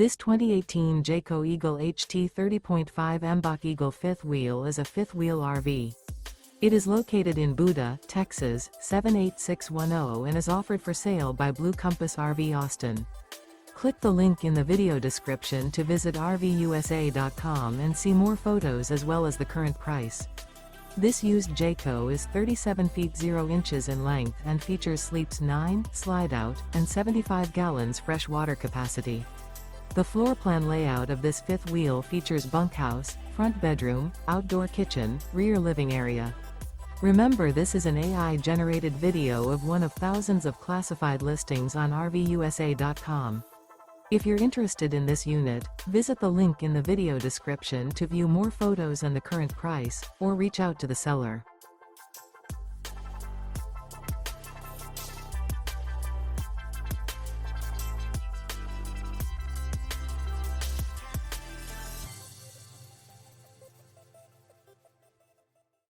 This 2018 Jayco Eagle HT 30.5 Mbock Eagle Fifth Wheel is a fifth wheel RV. It is located in Buda, Texas, 78610 and is offered for sale by Blue Compass RV Austin. Click the link in the video description to visit RVUSA.com and see more photos as well as the current price. This used Jayco is 37 feet 0 inches in length and features sleeps 9, Slideout, and 75 gallons fresh water capacity. The floor plan layout of this fifth wheel features bunkhouse, front bedroom, outdoor kitchen, rear living area. Remember, this is an AI-generated video of one of thousands of classified listings on RVUSA.com. If you're interested in this unit, visit the link in the video description to view more photos and the current price, or reach out to the seller.